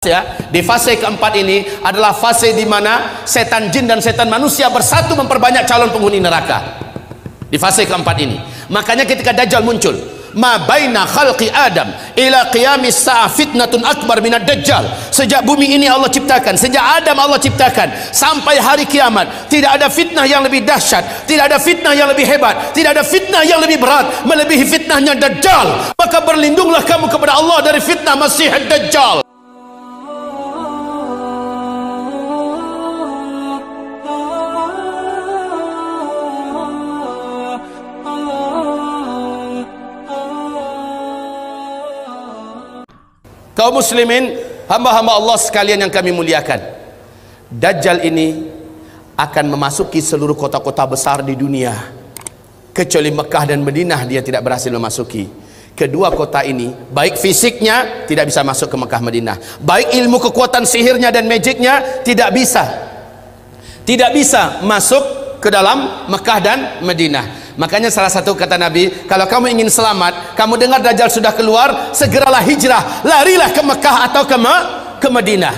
ya, di fase keempat ini adalah fase di mana setan jin dan setan manusia bersatu memperbanyak calon penghuni neraka. Di fase keempat ini, makanya ketika Dajjal muncul, ma baina khalqi Adam ila qiyamis sa'a fitnatun akbar minad Dajjal. Sejak bumi ini Allah ciptakan, sejak Adam Allah ciptakan sampai hari kiamat, tidak ada fitnah yang lebih dahsyat, tidak ada fitnah yang lebih hebat, tidak ada fitnah yang lebih berat melebihi fitnahnya Dajjal. Maka berlindunglah kamu kepada Allah dari fitnah Masih Dajjal. Kaum muslimin, hamba-hamba Allah sekalian yang kami muliakan, Dajjal ini akan memasuki seluruh kota-kota besar di dunia, kecuali Mekah dan Madinah dia tidak berhasil memasuki. Kedua kota ini, baik fisiknya tidak bisa masuk ke Mekah Madinah, baik ilmu kekuatan sihirnya dan magicnya tidak bisa masuk ke dalam Mekah dan Madinah. Makanya salah satu kata Nabi, kalau kamu ingin selamat, kamu dengar Dajjal sudah keluar, segeralah hijrah, larilah ke Mekah atau ke Madinah.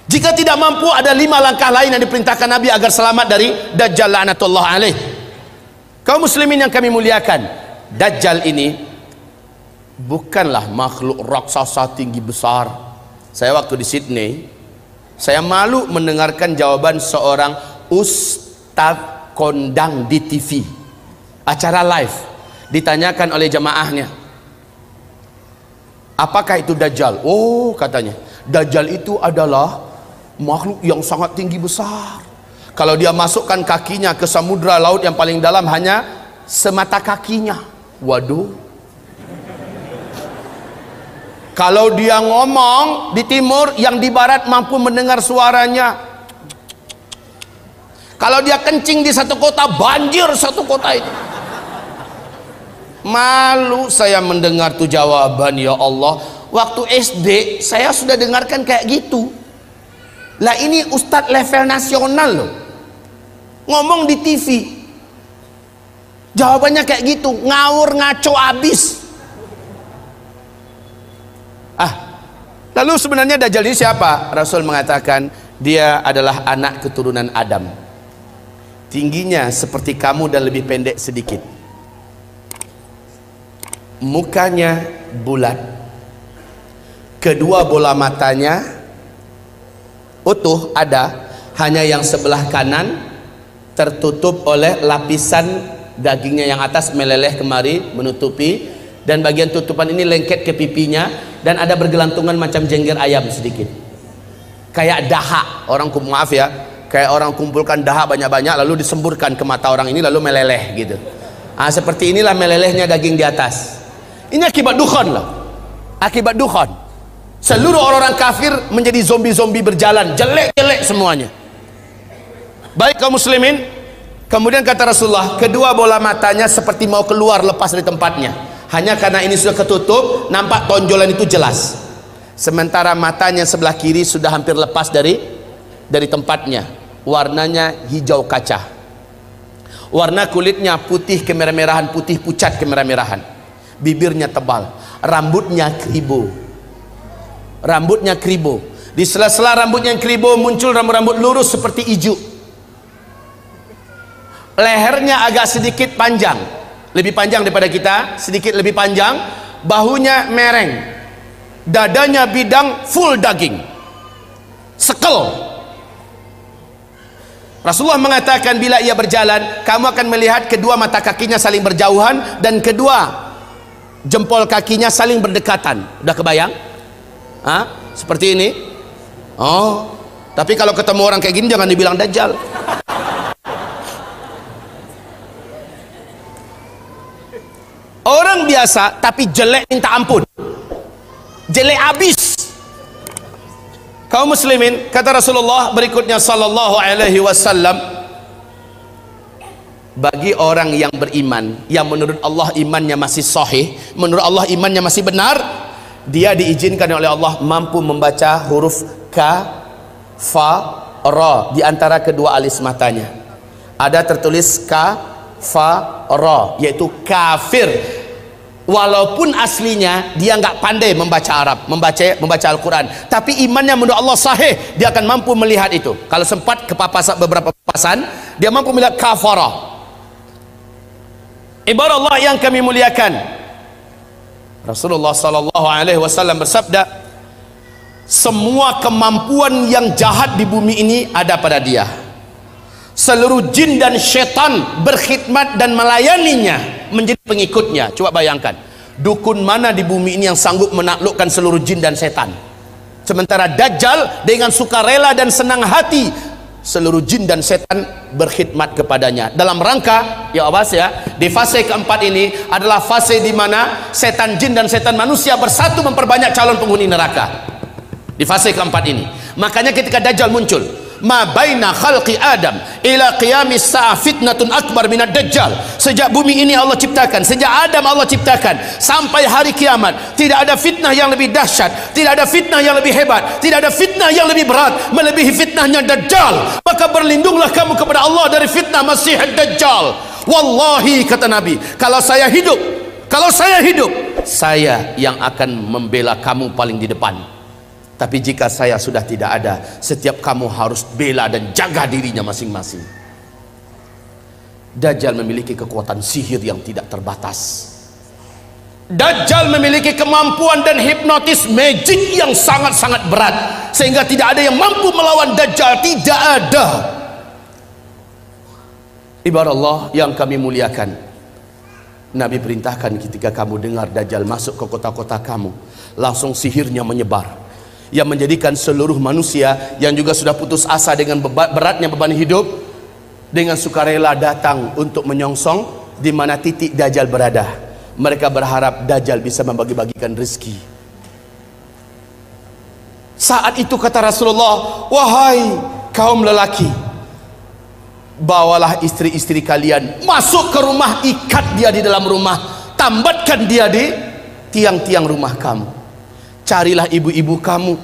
Jika tidak mampu, ada 5 langkah lain yang diperintahkan Nabi agar selamat dari Dajjal la'natullah alaih. Kaum muslimin yang kami muliakan, Dajjal ini bukanlah makhluk raksasa tinggi besar. Saya waktu di Sydney, saya malu mendengarkan jawaban seorang ustaz kondang di TV, acara live, ditanyakan oleh jamaahnya, apakah itu Dajjal? Oh, katanya, Dajjal itu adalah makhluk yang sangat tinggi besar. Kalau dia masukkan kakinya ke samudra laut yang paling dalam hanya semata kakinya. Waduh. Kalau dia ngomong di timur, yang di barat mampu mendengar suaranya. Kalau dia kencing di satu kota, banjir satu kota itu. Malu saya mendengar tuh jawaban, ya Allah. Waktu SD saya sudah dengarkan kayak gitu. Lah ini ustadz level nasional loh, ngomong di TV, jawabannya kayak gitu, ngawur ngaco abis. Lalu sebenarnya Dajjal ini siapa? Rasul mengatakan dia adalah anak keturunan Adam, tingginya seperti kamu dan lebih pendek sedikit, mukanya bulat, kedua bola matanya utuh ada, hanya yang sebelah kanan tertutup oleh lapisan dagingnya yang atas meleleh kemari menutupi, dan bagian tutupan ini lengket ke pipinya, dan ada bergelantungan macam jengger ayam sedikit, kayak dahak orang, maaf ya, kayak orang kumpulkan dahak banyak-banyak lalu disemburkan ke mata orang ini lalu meleleh gitu. Seperti inilah melelehnya daging di atas. Ini akibat dukhan loh, akibat dukhan. Seluruh orang-orang kafir menjadi zombie-zombie berjalan, jelek-jelek semuanya. Baik kaum muslimin, kemudian kata Rasulullah, kedua bola matanya seperti mau keluar lepas dari tempatnya. Hanya karena ini sudah ketutup, nampak tonjolan itu jelas. Sementara matanya sebelah kiri sudah hampir lepas dari tempatnya. Warnanya hijau kaca. Warna kulitnya putih kemerah-merahan, putih pucat kemerah-merahan. Bibirnya tebal, rambutnya kribo. Rambutnya kribo. Di sela-sela rambutnya yang kribo muncul rambut-rambut lurus seperti ijuk. Lehernya agak sedikit panjang, lebih panjang daripada kita, sedikit lebih panjang. Bahunya mereng, dadanya bidang, full daging, sekel. Rasulullah mengatakan bila ia berjalan, kamu akan melihat kedua mata kakinya saling berjauhan dan kedua jempol kakinya saling berdekatan. Udah kebayang? Seperti ini. Oh, tapi kalau ketemu orang kayak gini jangan dibilang Dajjal. Orang biasa tapi jelek minta ampun, jelek abis. Kaum muslimin, kata Rasulullah berikutnya sallallahu alaihi wasallam, bagi orang yang beriman, yang menurut Allah imannya masih sahih, menurut Allah imannya masih benar, dia diizinkan oleh Allah mampu membaca huruf ka, fa, ra di antara kedua alis matanya. Ada tertulis ka, fa, ra, yaitu kafir. Walaupun aslinya dia nggak pandai membaca Arab, membaca Al-Quran, tapi imannya menurut Allah sahih, dia akan mampu melihat itu. Kalau sempat kepapasan beberapa papasan, dia mampu melihat kafara. Ibarat Allah yang kami muliakan, Rasulullah sallallahu alaihi wasallam bersabda, semua kemampuan yang jahat di bumi ini ada pada dia. Seluruh jin dan syaitan berkhidmat dan melayaninya, menjadi pengikutnya. Coba bayangkan, dukun mana di bumi ini yang sanggup menaklukkan seluruh jin dan setan? Sementara Dajjal dengan sukarela dan senang hati, seluruh jin dan setan berkhidmat kepadanya. Dalam rangka, ya awas ya, di fase keempat ini adalah fase di mana setan jin dan setan manusia bersatu memperbanyak calon penghuni neraka. Di fase keempat ini, makanya ketika Dajjal muncul, ma baina khalqi Adam ila qiyamis sa'ah fitnatun akbar minad Dajjal. Sejak bumi ini Allah ciptakan, sejak Adam Allah ciptakan sampai hari kiamat, tidak ada fitnah yang lebih dahsyat, tidak ada fitnah yang lebih hebat, tidak ada fitnah yang lebih berat melebihi fitnahnya Dajjal. Maka berlindunglah kamu kepada Allah dari fitnah Masih Dajjal. Wallahi, kata Nabi, kalau saya hidup, saya yang akan membela kamu paling di depan. Tapi jika saya sudah tidak ada, setiap kamu harus bela dan jaga dirinya masing-masing. Dajjal memiliki kekuatan sihir yang tidak terbatas. Dajjal memiliki kemampuan dan hipnotis magic yang sangat-sangat berat, sehingga tidak ada yang mampu melawan Dajjal. Tidak ada. Ibarat Allah yang kami muliakan, Nabi perintahkan ketika kamu dengar Dajjal masuk ke kota-kota kamu, langsung sihirnya menyebar, yang menjadikan seluruh manusia yang juga sudah putus asa dengan beratnya beban hidup, dengan sukarela datang untuk menyongsong di mana titik Dajjal berada. Mereka berharap Dajjal bisa membagi-bagikan rezeki. Saat itu kata Rasulullah, wahai kaum lelaki, bawalah istri-istri kalian masuk ke rumah, ikat dia di dalam rumah, tambatkan dia di tiang-tiang rumah kamu. Carilah ibu-ibu kamu,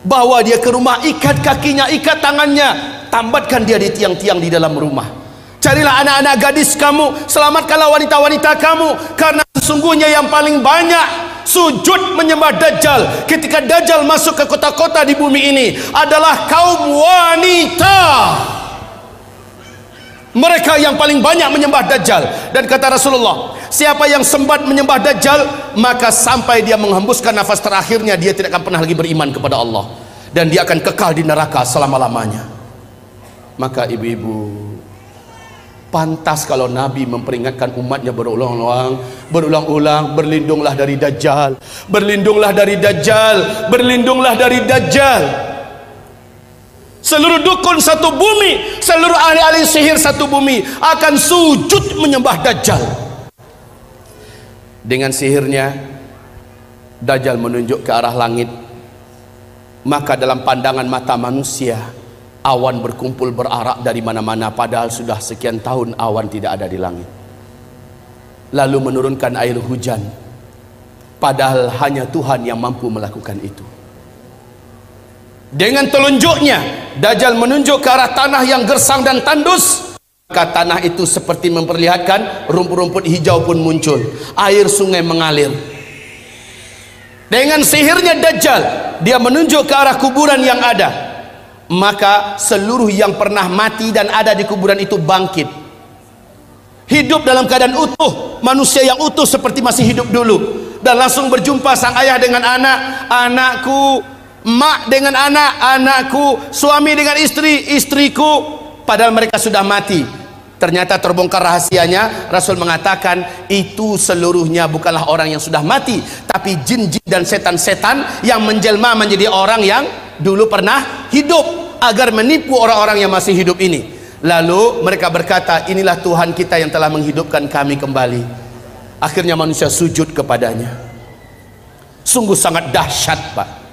bawa dia ke rumah, ikat kakinya, ikat tangannya, tambatkan dia di tiang-tiang di dalam rumah. Carilah anak-anak gadis kamu, selamatkanlah wanita-wanita kamu, karena sesungguhnya yang paling banyak sujud menyembah Dajjal ketika Dajjal masuk ke kota-kota di bumi ini adalah kaum wanita. Mereka yang paling banyak menyembah Dajjal. Dan kata Rasulullah, siapa yang sempat menyembah Dajjal, maka sampai dia menghembuskan nafas terakhirnya, dia tidak akan pernah lagi beriman kepada Allah, dan dia akan kekal di neraka selama-lamanya. Maka ibu-ibu, pantas kalau Nabi memperingatkan umatnya berulang-ulang, berlindunglah dari Dajjal, berlindunglah dari Dajjal, berlindunglah dari Dajjal. Seluruh dukun satu bumi, seluruh ahli-ahli sihir satu bumi akan sujud menyembah Dajjal. Dengan sihirnya, Dajjal menunjuk ke arah langit. Maka dalam pandangan mata manusia, awan berkumpul berarak dari mana-mana, padahal sudah sekian tahun awan tidak ada di langit. Lalu menurunkan air hujan, padahal hanya Tuhan yang mampu melakukan itu. Dengan telunjuknya, Dajjal menunjuk ke arah tanah yang gersang dan tandus, maka tanah itu seperti memperlihatkan rumput-rumput hijau pun muncul, air sungai mengalir. Dengan sihirnya Dajjal, dia menunjuk ke arah kuburan yang ada, maka seluruh yang pernah mati dan ada di kuburan itu bangkit, hidup dalam keadaan utuh, manusia yang utuh seperti masih hidup dulu, dan langsung berjumpa sang ayah dengan anak, anakku, mak dengan anak, anakku, suami dengan istri, istriku, padahal mereka sudah mati. Ternyata terbongkar rahasianya. Rasul mengatakan itu seluruhnya bukanlah orang yang sudah mati, tapi jin-jin dan setan-setan yang menjelma menjadi orang yang dulu pernah hidup, agar menipu orang-orang yang masih hidup ini. Lalu mereka berkata, inilah Tuhan kita yang telah menghidupkan kami kembali. Akhirnya manusia sujud kepadanya. Sungguh sangat dahsyat, Pak.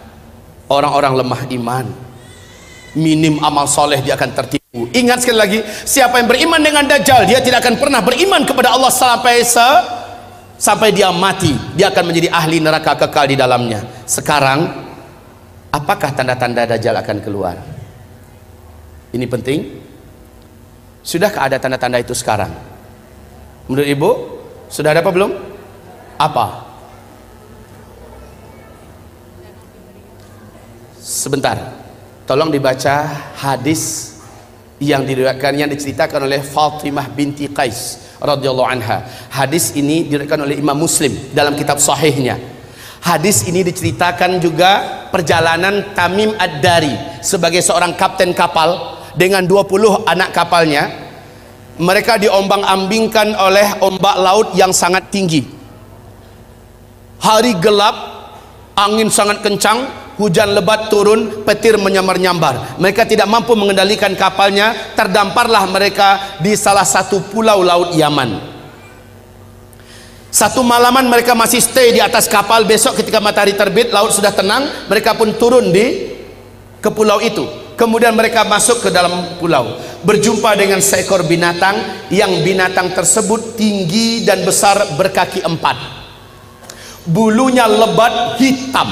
Orang-orang lemah iman, minim amal soleh, dia akan tertipu. Ingat sekali lagi, siapa yang beriman dengan Dajjal, dia tidak akan pernah beriman kepada Allah sampai dia mati. Dia akan menjadi ahli neraka kekal di dalamnya. Sekarang, apakah tanda-tanda Dajjal akan keluar? Ini penting. Sudahkah ada tanda-tanda itu sekarang? Menurut ibu, sudah ada apa belum? Apa? Sebentar, tolong dibaca hadis yang diriwayatkan, yang diceritakan oleh Fatimah binti Qais radhiyallahu anha. Hadis ini diriwayatkan oleh Imam Muslim dalam kitab sahihnya. Hadis ini diceritakan juga perjalanan Tamim Ad-Dari sebagai seorang kapten kapal dengan 20 anak kapalnya. Mereka diombang-ambingkan oleh ombak laut yang sangat tinggi. Hari gelap, angin sangat kencang, hujan lebat turun, petir menyambar-nyambar. Mereka tidak mampu mengendalikan kapalnya. Terdamparlah mereka di salah satu pulau laut Yaman. Satu malaman mereka masih stay di atas kapal. Besok ketika matahari terbit, laut sudah tenang, mereka pun turun ke pulau itu. Kemudian mereka masuk ke dalam pulau, berjumpa dengan seekor binatang, yang binatang tersebut tinggi dan besar, berkaki 4, bulunya lebat hitam.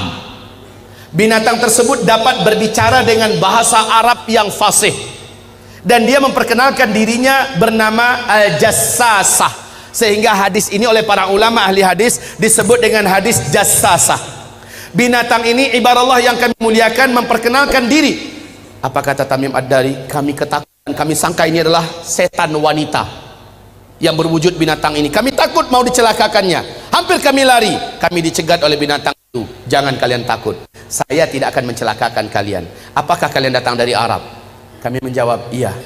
Binatang tersebut dapat berbicara dengan bahasa Arab yang fasih, dan dia memperkenalkan dirinya bernama Al-Jassasah. Sehingga hadis ini oleh para ulama ahli hadis disebut dengan hadis Jassasah. Binatang ini ibarat Allah yang kami muliakan memperkenalkan diri. Apa kata Tamim Ad-Dari? Kami ketakutan, kami sangka ini adalah setan wanita yang berwujud binatang ini. Kami takut mau dicelakakannya. Hampir kami lari. Kami dicegat oleh binatang itu. Jangan kalian takut, saya tidak akan mencelakakan kalian. Apakah kalian datang dari Arab? Kami menjawab, iya.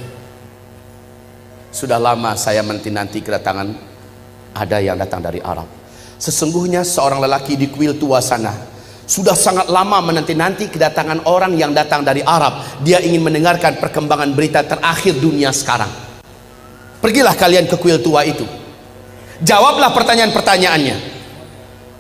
Sudah lama saya menanti kedatangan ada yang datang dari Arab. Sesungguhnya seorang lelaki di kuil tua sana sudah sangat lama menanti-nanti kedatangan orang yang datang dari Arab. Dia ingin mendengarkan perkembangan berita terakhir dunia sekarang. Pergilah kalian ke kuil tua itu, jawablah pertanyaan-pertanyaannya.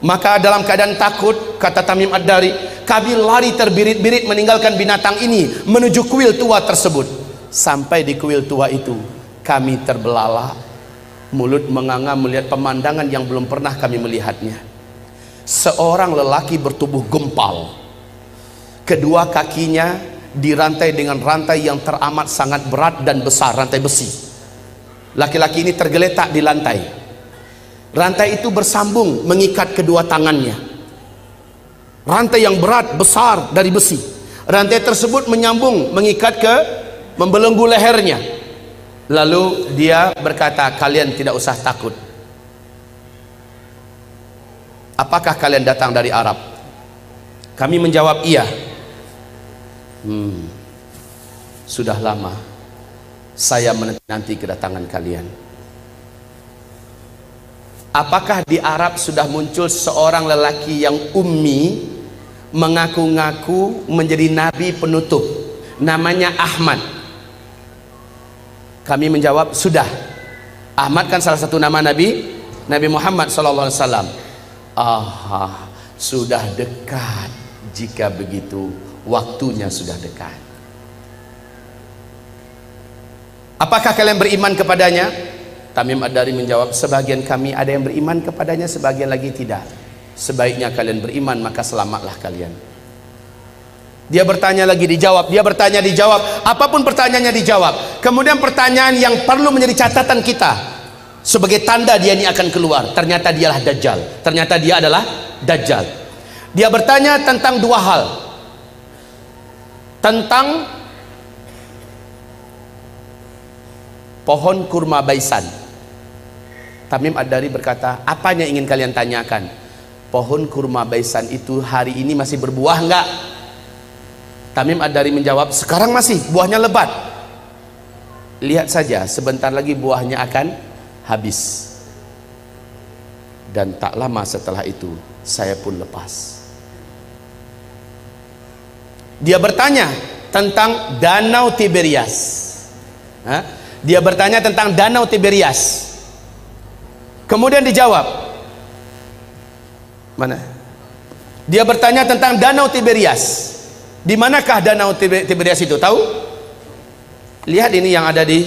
Maka dalam keadaan takut, kata Tamim Ad-Dari, kami lari terbirit-birit meninggalkan binatang ini menuju kuil tua tersebut. Sampai di kuil tua itu, kami terbelalak, mulut menganga melihat pemandangan yang belum pernah kami melihatnya. Seorang lelaki bertubuh gempal, kedua kakinya dirantai dengan rantai yang teramat sangat berat dan besar, rantai besi. Laki-laki ini tergeletak di lantai. Rantai itu bersambung mengikat kedua tangannya. Rantai yang berat besar dari besi. Rantai tersebut menyambung mengikat ke membelenggu lehernya. Lalu dia berkata, kalian tidak usah takut. Apakah kalian datang dari Arab? Kami menjawab, iya. Sudah lama saya menanti kedatangan kalian. Apakah di Arab sudah muncul seorang lelaki yang ummi, mengaku-ngaku menjadi nabi penutup, namanya Ahmad? Kami menjawab, sudah. Ahmad kan salah satu nama Nabi Muhammad SAW. Sudah dekat. Jika begitu, waktunya sudah dekat. Apakah kalian beriman kepadanya? Tamim Ad-Dari menjawab, sebagian kami ada yang beriman kepadanya, sebagian lagi tidak. Sebaiknya kalian beriman, maka selamatlah kalian. Dia bertanya lagi, dijawab. Dia bertanya, dijawab. Apapun pertanyaannya dijawab. Kemudian pertanyaan yang perlu menjadi catatan kita sebagai tanda dia ini akan keluar, ternyata dialah Dajjal. Ternyata dia adalah Dajjal. Dia bertanya tentang dua hal. Tentang pohon kurma baisan. Tamim Ad-Dari berkata, apanya ingin kalian tanyakan? Pohon kurma baisan itu hari ini masih berbuah enggak? Tamim Ad-Dari menjawab, sekarang masih, buahnya lebat. Lihat saja, sebentar lagi buahnya akan habis. Dan tak lama setelah itu, saya pun lepas. Dia bertanya tentang Danau Tiberias. Dia bertanya tentang Danau Tiberias. Kemudian dijawab. Mana? Dia bertanya tentang Danau Tiberias. Di manakah Danau Tiberias itu? Tahu? Lihat ini yang ada di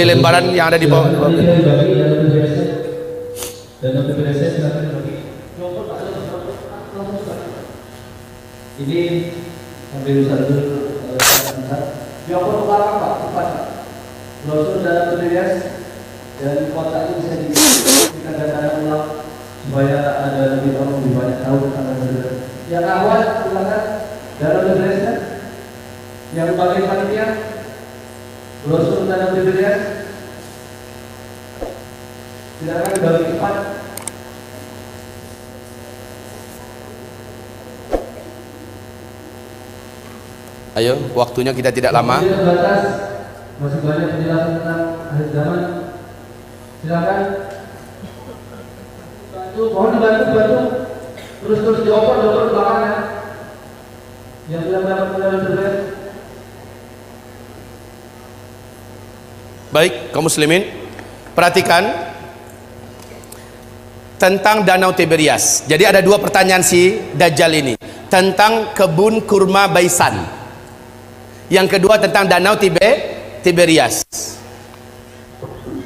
lembaran yang ada di bawah. Danau Tiberias ini ambil satu Joko Utara Pak, brosur Danau Tiberias dan kota itu bisa di kita datang ulang supaya ada lebih orang lebih banyak tahu tentang Danau. Yang awal silakan Danau Tiberias. Yang bagian panitia brosur Danau Tiberias. Silakan dibagi 4. Ayo, waktunya kita tidak lama. Terbatas, masih banyak penjelasan tentang akhir zaman. Silakan. Mohon dibantu. Terus dioper ke belakang ya. Yang sudah mendapat penjelasan terbaik. Baik, kaum muslimin, perhatikan tentang Danau Tiberias. Jadi ada 2 pertanyaan si Dajjal ini tentang kebun kurma Baisan. Yang kedua tentang Danau Tiberias.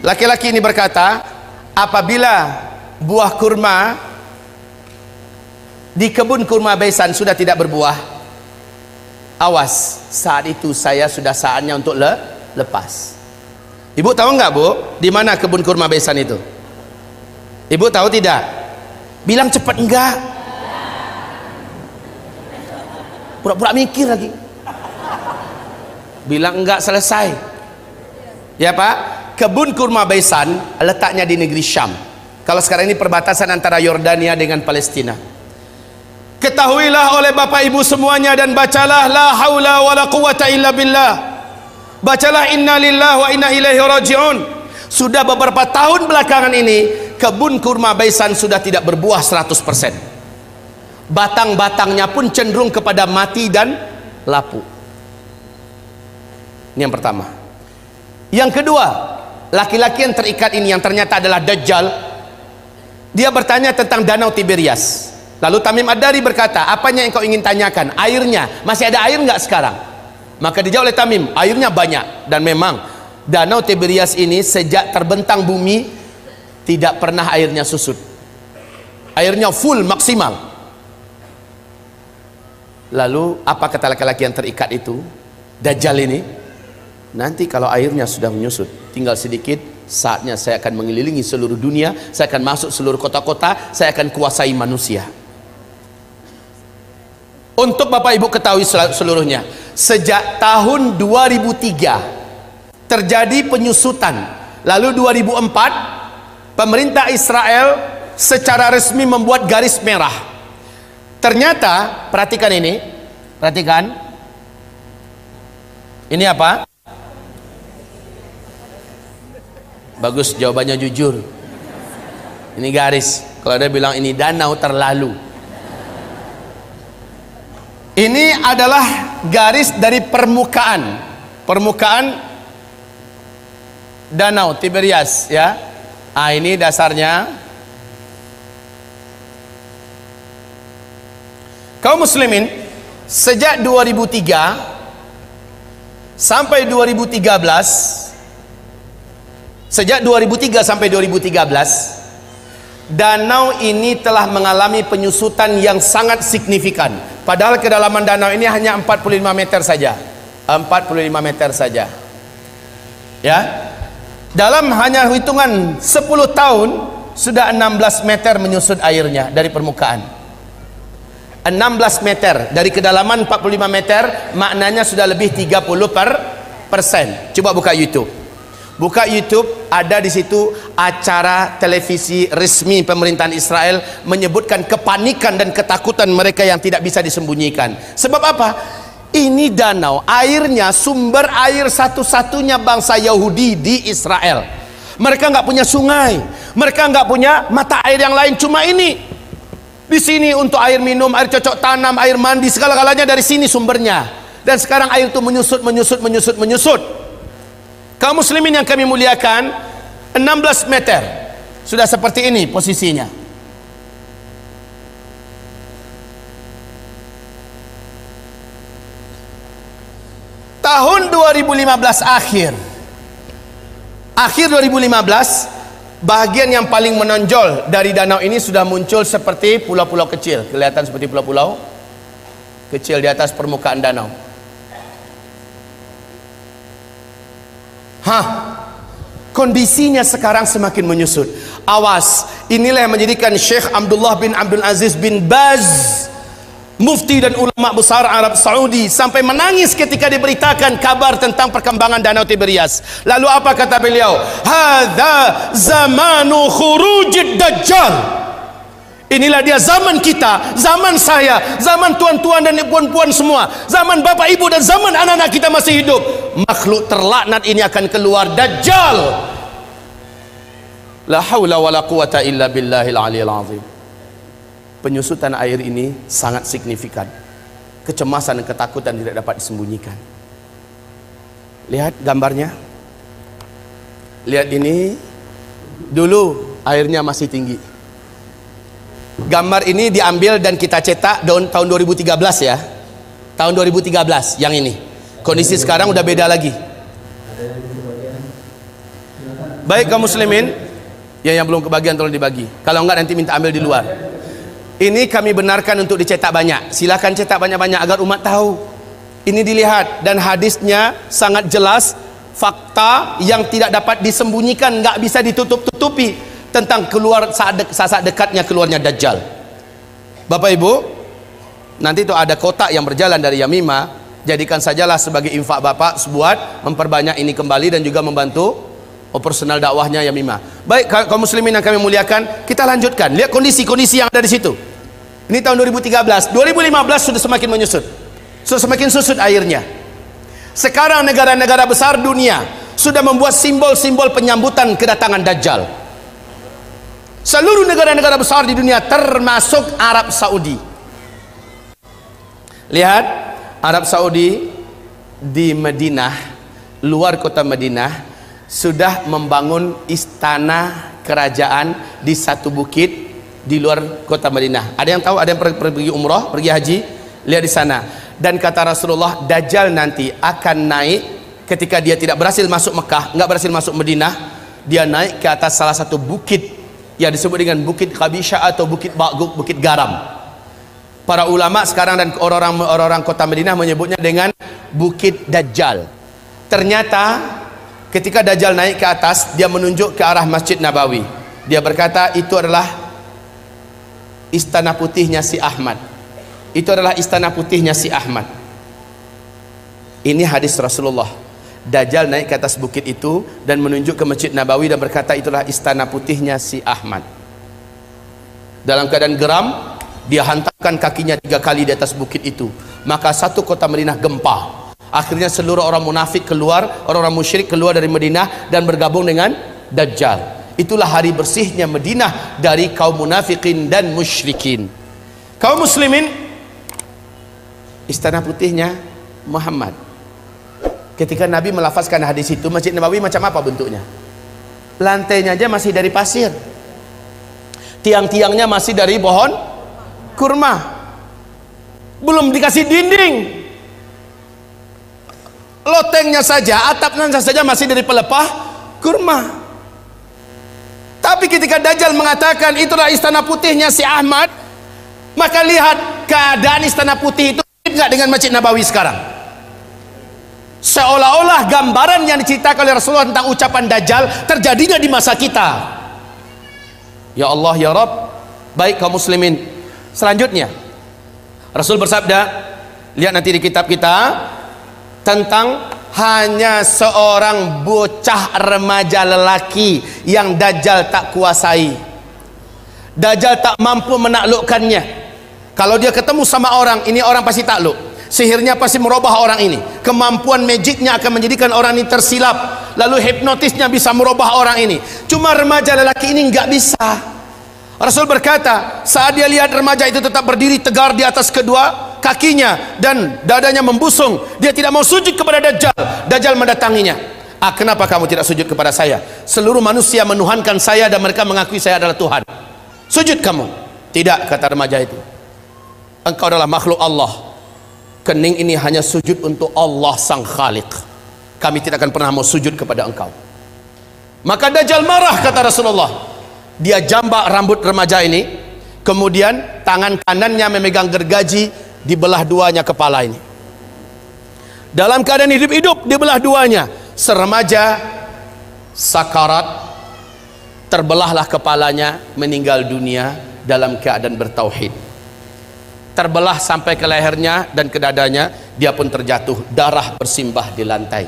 Laki-laki ini berkata, apabila buah kurma di kebun kurma Baisan sudah tidak berbuah, awas, saat itu saya sudah saatnya untuk lepas. Ibu tahu nggak, Bu, di mana kebun kurma Baisan itu? Ibu tahu tidak? Bilang cepat enggak. Pura-pura mikir lagi. Bilang enggak selesai. Ya Pak, kebun kurma Baisan letaknya di negeri Syam. Kalau sekarang ini perbatasan antara Yordania dengan Palestina. Ketahuilah oleh Bapak Ibu semuanya dan bacalah la haula wala quwata illa billah. Bacalah inna lillahi wa inna ilaihi raji'un. Sudah beberapa tahun belakangan ini kebun kurma Baisan sudah tidak berbuah 100%. Batang-batangnya pun cenderung kepada mati dan lapuk. Ini yang pertama. Yang kedua, laki-laki yang terikat ini yang ternyata adalah Dajjal. Dia bertanya tentang Danau Tiberias. Lalu Tamim Ad-Dari berkata, apanya yang kau ingin tanyakan? Airnya, masih ada air nggak sekarang? Maka dijawab oleh Tamim, airnya banyak. Dan memang Danau Tiberias ini sejak terbentang bumi tidak pernah airnya susut. Airnya full, maksimal. Lalu apa kata laki-laki yang terikat itu? Dajjal ini, nanti kalau airnya sudah menyusut, tinggal sedikit, saatnya saya akan mengelilingi seluruh dunia, saya akan masuk seluruh kota-kota, saya akan kuasai manusia. Untuk Bapak Ibu ketahui seluruhnya, sejak tahun 2003 terjadi penyusutan. Lalu 2004 pemerintah Israel secara resmi membuat garis merah. Ternyata, perhatikan ini, perhatikan. Ini apa? Bagus, jawabannya jujur. Ini garis. Kalau dia bilang ini danau, terlalu. Ini adalah garis dari permukaan Danau Tiberias, ya. Ini dasarnya. Kaum muslimin, sejak 2003 sampai 2013, sejak 2003 sampai 2013, danau ini telah mengalami penyusutan yang sangat signifikan. Padahal kedalaman danau ini hanya 45 meter saja. 45 meter saja. Ya. Dalam hanya hitungan 10 tahun sudah 16 meter menyusut airnya dari permukaan. 16 meter dari kedalaman 45 meter, maknanya sudah lebih 30%. Coba buka YouTube. Buka YouTube, ada di situ acara televisi resmi pemerintahan Israel menyebutkan kepanikan dan ketakutan mereka yang tidak bisa disembunyikan. Sebab apa? Ini danau, airnya sumber air satu-satunya bangsa Yahudi di Israel. Mereka nggak punya sungai, mereka nggak punya mata air yang lain, cuma ini. Di sini untuk air minum, air cocok tanam, air mandi, segala-galanya dari sini sumbernya. Dan sekarang air itu menyusut. Kaum muslimin yang kami muliakan, 16 meter sudah seperti ini posisinya. Tahun 2015 akhir 2015, bagian yang paling menonjol dari danau ini sudah muncul seperti pulau-pulau kecil. Kelihatan seperti pulau-pulau kecil di atas permukaan danau. Kondisinya sekarang semakin menyusut. Awas, Inilah yang menjadikan Syekh Abdullah bin Abdul Aziz bin Baz, mufti dan ulama besar Arab Saudi, sampai menangis ketika diberitakan kabar tentang perkembangan Danau Tiberias. Lalu apa kata beliau? Hadza zamanu khurujid dajjal. Inilah dia zaman kita, zaman saya, zaman tuan-tuan dan puan-puan semua, zaman bapak ibu dan zaman anak-anak kita masih hidup. Makhluk terlaknat ini akan keluar, Dajjal. La haula wala quwata illa billahil aliyil azim. Penyusutan air ini sangat signifikan. Kecemasan dan ketakutan tidak dapat disembunyikan. Lihat gambarnya. Lihat ini. Dulu airnya masih tinggi. Gambar ini diambil dan kita cetak tahun 2013 ya. Tahun 2013 yang ini. Kondisi sekarang udah beda lagi. Baik kaum muslimin, yang belum kebagian tolong dibagi. Kalau enggak nanti minta ambil di luar. Ini kami benarkan untuk dicetak banyak. Silakan cetak banyak-banyak agar umat tahu. Ini dilihat dan hadisnya sangat jelas, fakta yang tidak dapat disembunyikan, nggak bisa ditutup-tutupi tentang keluar saat dekatnya keluarnya Dajjal. Bapak Ibu, nanti itu ada kotak yang berjalan dari Yamimah, jadikan sajalah sebagai infak Bapak buat memperbanyak ini kembali dan juga membantu operasional dakwahnya Yamimah. Baik kaum muslimin yang kami muliakan, kita lanjutkan. Lihat kondisi-kondisi yang ada di situ. Ini tahun 2013, 2015 sudah semakin menyusut. Sudah semakin susut airnya. Sekarang negara-negara besar dunia sudah membuat simbol-simbol penyambutan kedatangan Dajjal. Seluruh negara-negara besar di dunia termasuk Arab Saudi. Lihat, Arab Saudi di Madinah, luar kota Madinah, sudah membangun istana kerajaan di satu bukit di luar kota Madinah. Ada yang tahu? Ada yang pergi umrah, pergi haji? Lihat di sana. Dan kata Rasulullah, Dajjal nanti akan naik ketika dia tidak berhasil masuk Mekah, nggak berhasil masuk Madinah, dia naik ke atas salah satu bukit yang disebut dengan Bukit Khabisha atau Bukit Ba'guk, Bukit Garam. Para ulama sekarang dan orang-orang kota Madinah menyebutnya dengan Bukit Dajjal. Ternyata ketika Dajjal naik ke atas, dia menunjuk ke arah Masjid Nabawi. Dia berkata, itu adalah istana putihnya si Ahmad. Itu adalah istana putihnya si Ahmad. Ini hadis Rasulullah. Dajjal naik ke atas bukit itu dan menunjuk ke Masjid Nabawi dan berkata, itulah istana putihnya si Ahmad. Dalam keadaan geram, dia hantarkan kakinya 3 kali di atas bukit itu. Maka satu kota Madinah gempa. Akhirnya seluruh orang munafik keluar, orang-orang musyrik keluar dari Madinah dan bergabung dengan Dajjal. Itulah hari bersihnya Madinah dari kaum munafikin dan musyrikin. Kaum muslimin, istana putihnya Muhammad. Ketika Nabi melafazkan hadis itu, Masjid Nabawi macam apa bentuknya? Lantainya aja masih dari pasir, tiang-tiangnya masih dari pohon kurma, belum dikasih dinding. Lotengnya saja, atapnya saja masih dari pelepah kurma. Tapi ketika Dajjal mengatakan itulah istana putihnya si Ahmad, maka lihat keadaan istana putih itu enggak dengan Masjid Nabawi sekarang. Seolah-olah gambaran yang diceritakan oleh Rasulullah tentang ucapan Dajjal terjadinya di masa kita. Ya Allah ya Rabb. Baik kaum muslimin, selanjutnya Rasul bersabda, lihat nanti di kitab kita, tentang hanya seorang bocah remaja lelaki yang Dajjal tak kuasai. Dajjal tak mampu menaklukkannya. Kalau dia ketemu sama orang, ini orang pasti takluk. Sihirnya pasti merubah orang ini. Kemampuan magicnya akan menjadikan orang ini tersilap. Lalu hipnotisnya bisa merubah orang ini. Cuma remaja lelaki ini nggak bisa. Rasul berkata, saat dia lihat remaja itu tetap berdiri tegar di atas kedua kakinya dan dadanya membusung, dia tidak mau sujud kepada Dajjal. Dajjal mendatanginya. Kenapa kamu tidak sujud kepada saya? Seluruh manusia menuhankan saya dan mereka mengakui saya adalah Tuhan. Sujud kamu. Tidak, kata remaja itu. Engkau adalah makhluk Allah. Kening ini hanya sujud untuk Allah sang Khaliq. Kami tidak akan pernah mau sujud kepada engkau. Maka Dajjal marah, kata Rasulullah. Dia jambak rambut remaja ini, kemudian tangan kanannya memegang gergaji, dibelah duanya kepala ini. Dalam keadaan hidup-hidup dibelah duanya. Seremaja sakarat, terbelahlah kepalanya, meninggal dunia dalam keadaan bertauhid. Terbelah sampai ke lehernya dan ke dadanya, dia pun terjatuh, darah bersimbah di lantai,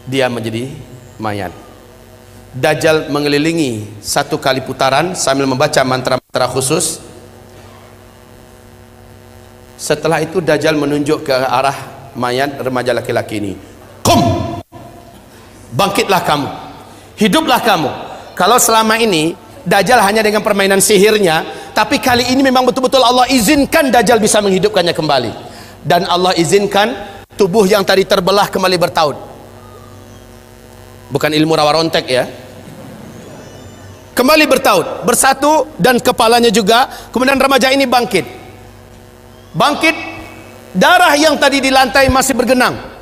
dia menjadi mayat. Dajjal mengelilingi 1 kali putaran sambil membaca mantra-mantra khusus. Setelah itu Dajjal menunjuk ke arah mayat remaja laki-laki ini. Qum, bangkitlah kamu, hiduplah kamu. Kalau selama ini Dajjal hanya dengan permainan sihirnya, tapi kali ini memang betul-betul Allah izinkan Dajjal bisa menghidupkannya kembali. Dan Allah izinkan tubuh yang tadi terbelah kembali bertaut. Bukan ilmu rawa rontek ya. Kembali bertaut, bersatu, dan kepalanya juga. Kemudian remaja ini bangkit. Bangkit, darah yang tadi di lantai masih bergenang.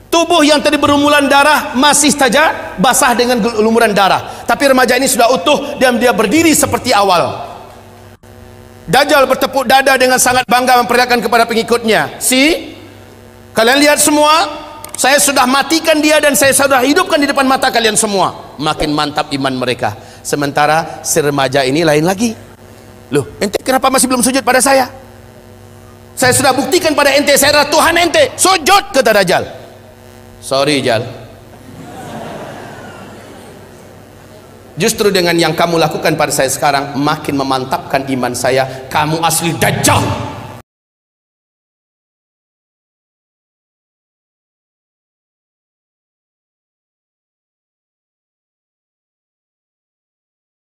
Tubuh yang tadi berlumuran darah masih saja basah dengan lumuran darah. Tapi remaja ini sudah utuh dan dia berdiri seperti awal. Dajjal bertepuk dada dengan sangat bangga memperlihatkan kepada pengikutnya, kalian lihat semua, saya sudah matikan dia dan saya sudah hidupkan di depan mata kalian semua. Makin mantap iman mereka. Sementara si remaja ini lain lagi. Loh, ente kenapa masih belum sujud pada saya? Saya sudah buktikan pada ente, saya adalah Tuhan ente. Sujud, kata Dajjal. Sorry Jal, justru dengan yang kamu lakukan pada saya sekarang makin memantapkan iman saya. Kamu asli Dajjal.